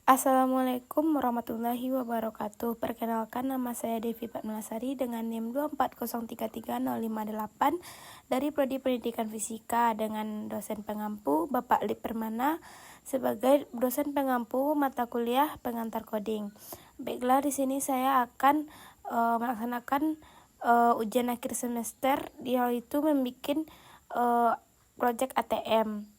Assalamualaikum warahmatullahi wabarakatuh. Perkenalkan, nama saya Devi Fatmalasari dengan NIM 240330558 dari Prodi Pendidikan Fisika dengan dosen pengampu Bapak Lip Permana sebagai dosen pengampu mata kuliah pengantar coding. Baiklah, di sini saya akan melaksanakan ujian akhir semester, yaitu membuat project ATM.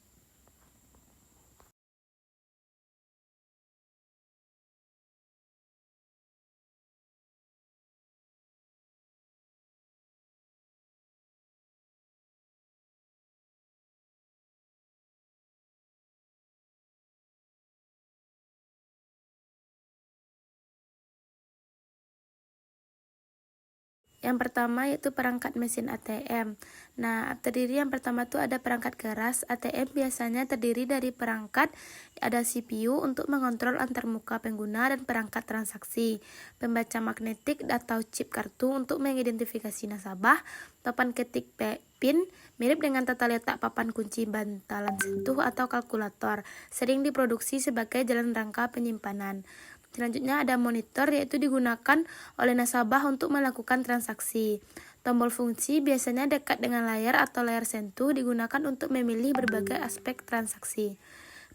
Yang pertama yaitu perangkat mesin ATM. Nah, yang pertama tuh ada perangkat keras. ATM biasanya terdiri dari perangkat, ada CPU untuk mengontrol antarmuka pengguna dan perangkat transaksi, pembaca magnetik atau chip kartu untuk mengidentifikasi nasabah, papan ketik PIN, mirip dengan tata letak papan kunci bantalan sentuh atau kalkulator, sering diproduksi sebagai jalan rangka penyimpanan. Selanjutnya ada monitor, yaitu digunakan oleh nasabah untuk melakukan transaksi. Tombol fungsi biasanya dekat dengan layar atau layar sentuh, digunakan untuk memilih berbagai aspek transaksi.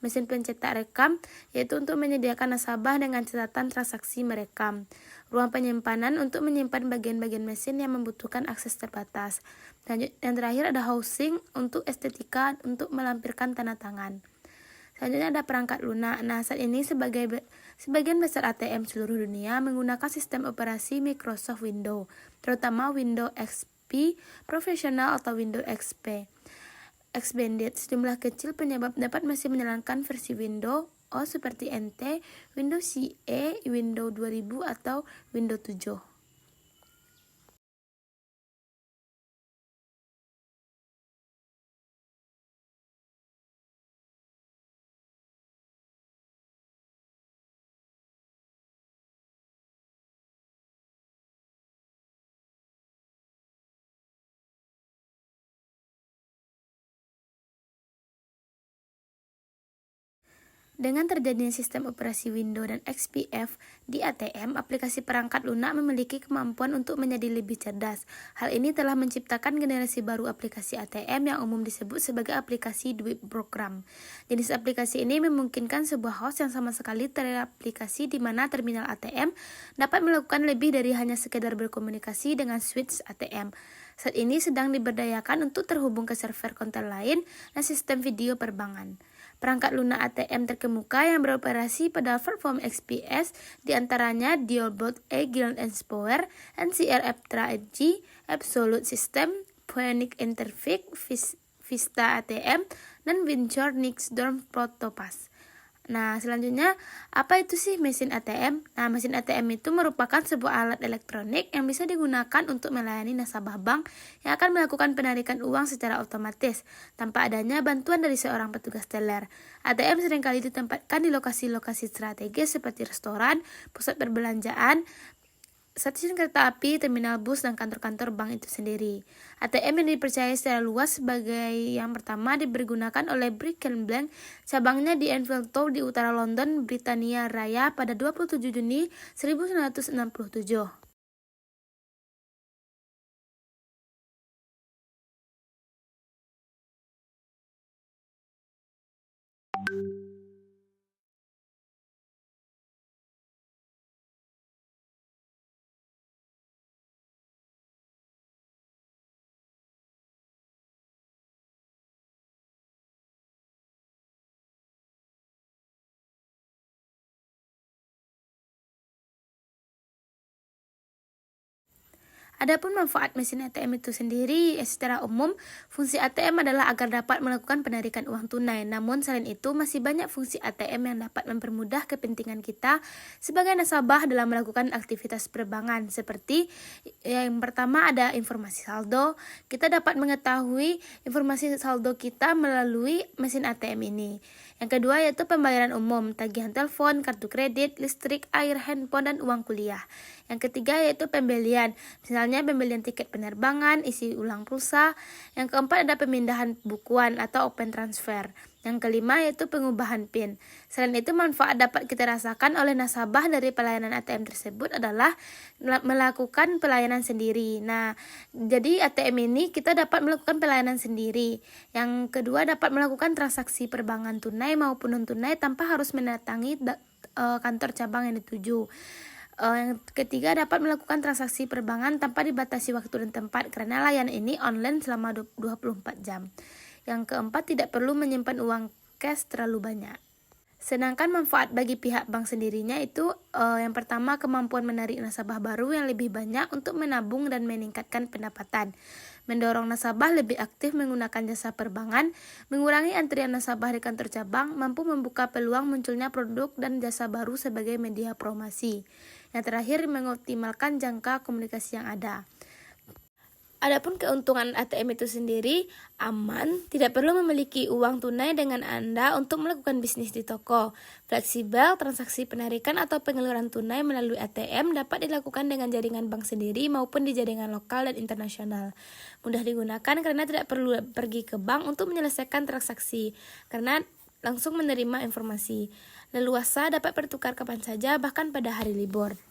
Mesin pencetak rekam, yaitu untuk menyediakan nasabah dengan catatan transaksi merekam. Ruang penyimpanan untuk menyimpan bagian-bagian mesin yang membutuhkan akses terbatas. Dan yang terakhir ada housing untuk estetika untuk melampirkan tanda tangan. Selanjutnya ada perangkat lunak. Nah, saat ini sebagian besar ATM seluruh dunia menggunakan sistem operasi Microsoft Windows, terutama Windows XP Professional atau Windows XP Extended. Sejumlah kecil penyebab dapat masih menjalankan versi Windows O seperti NT, Windows CE, Windows 2000 atau Windows 7. Dengan terjadinya sistem operasi Windows dan XPF di ATM, aplikasi perangkat lunak memiliki kemampuan untuk menjadi lebih cerdas. Hal ini telah menciptakan generasi baru aplikasi ATM yang umum disebut sebagai aplikasi duit program. Jenis aplikasi ini memungkinkan sebuah host yang sama sekali teraplikasi di mana terminal ATM dapat melakukan lebih dari hanya sekedar berkomunikasi dengan switch ATM. Saat ini sedang diberdayakan untuk terhubung ke server konten lain dan sistem video perbankan. Perangkat lunak ATM terkemuka yang beroperasi pada platform XPS diantaranya Dialbot A, Guild Power, NCR Aptra Edge, Absolute System, Phoenix Interface, Vista ATM, dan Venture Nixdorm Protopass. Nah, selanjutnya, apa itu sih mesin ATM? Nah, mesin ATM itu merupakan sebuah alat elektronik yang bisa digunakan untuk melayani nasabah bank yang akan melakukan penarikan uang secara otomatis tanpa adanya bantuan dari seorang petugas teller. ATM seringkali ditempatkan di lokasi-lokasi strategis seperti restoran, pusat perbelanjaan, stasiun kereta api, terminal bus, dan kantor-kantor bank itu sendiri. ATM yang dipercaya secara luas sebagai yang pertama dipergunakan oleh Brick and Blank, cabangnya di Enfield Tower di utara London, Britania Raya pada 27 Juni 1967. Adapun manfaat mesin ATM itu sendiri, secara umum, fungsi ATM adalah agar dapat melakukan penarikan uang tunai. Namun selain itu, masih banyak fungsi ATM yang dapat mempermudah kepentingan kita sebagai nasabah dalam melakukan aktivitas perbankan. Seperti yang pertama ada informasi saldo. Kita dapat mengetahui informasi saldo kita melalui mesin ATM ini. Yang kedua yaitu pembayaran umum, tagihan telepon, kartu kredit, listrik, air, handphone, dan uang kuliah. Yang ketiga yaitu pembelian, misalnya pembelian tiket penerbangan, isi ulang pulsa. Yang keempat ada pemindahan bukuan atau open transfer. Yang kelima yaitu pengubahan PIN. Selain itu, manfaat dapat kita rasakan oleh nasabah dari pelayanan ATM tersebut adalah melakukan pelayanan sendiri. Nah, jadi ATM ini kita dapat melakukan pelayanan sendiri. Yang kedua, dapat melakukan transaksi perbankan tunai maupun non-tunai tanpa harus mendatangi kantor cabang yang dituju. Yang ketiga, dapat melakukan transaksi perbankan tanpa dibatasi waktu dan tempat karena layanan ini online selama 24 jam. Yang keempat, tidak perlu menyimpan uang cash terlalu banyak. Sedangkan manfaat bagi pihak bank sendirinya itu yang pertama, kemampuan menarik nasabah baru yang lebih banyak untuk menabung dan meningkatkan pendapatan. Mendorong nasabah lebih aktif menggunakan jasa perbankan, mengurangi antrian nasabah di kantor cabang, mampu membuka peluang munculnya produk dan jasa baru sebagai media promosi. Yang terakhir, mengoptimalkan jangka komunikasi yang ada. Adapun keuntungan ATM itu sendiri aman, tidak perlu memiliki uang tunai dengan Anda untuk melakukan bisnis di toko. Fleksibel, transaksi penarikan atau pengeluaran tunai melalui ATM dapat dilakukan dengan jaringan bank sendiri maupun di jaringan lokal dan internasional. Mudah digunakan karena tidak perlu pergi ke bank untuk menyelesaikan transaksi, karena langsung menerima informasi. Leluasa, dapat bertukar kapan saja, bahkan pada hari libur.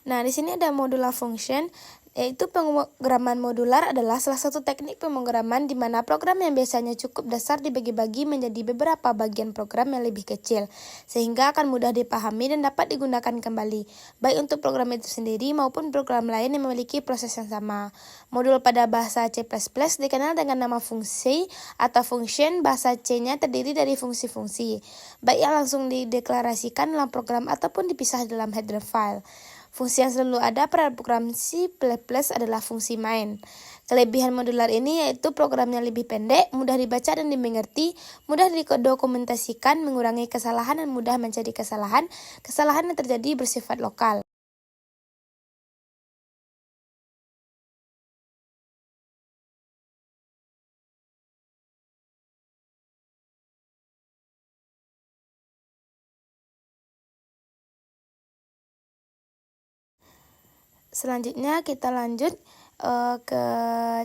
Nah, di sini ada modular function, yaitu pemrograman modular adalah salah satu teknik pemrograman di mana program yang biasanya cukup dasar dibagi-bagi menjadi beberapa bagian program yang lebih kecil, sehingga akan mudah dipahami dan dapat digunakan kembali, baik untuk program itu sendiri maupun program lain yang memiliki proses yang sama. Modul pada bahasa C++ dikenal dengan nama fungsi atau function. Bahasa C-nya terdiri dari fungsi-fungsi, baik yang langsung dideklarasikan dalam program ataupun dipisah dalam header file. Fungsi yang selalu ada pada program C++ adalah fungsi main. Kelebihan modular ini yaitu programnya lebih pendek, mudah dibaca dan dimengerti, mudah didokumentasikan, mengurangi kesalahan dan mudah mencari kesalahan yang terjadi bersifat lokal. Selanjutnya kita lanjut ke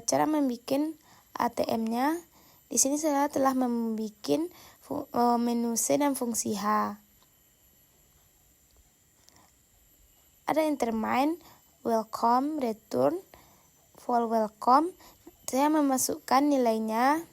cara membuat ATM-nya. Di sini saya telah membuat menu C dan fungsi H. Ada intermine, welcome, return, for welcome. Saya memasukkan nilainya.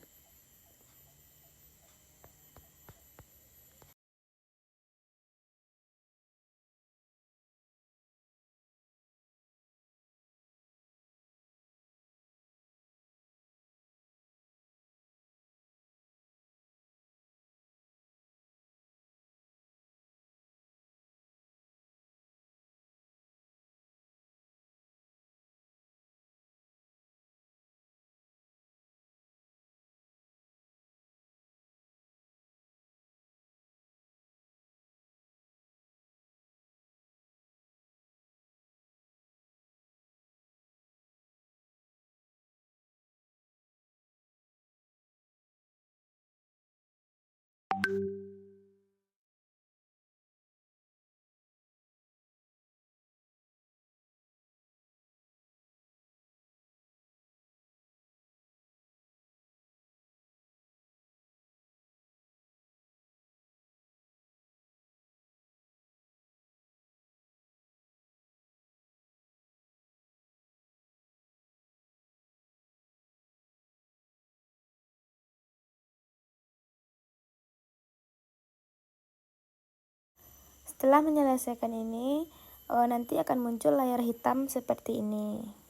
Setelah menyelesaikan ini, nanti akan muncul layar hitam seperti ini.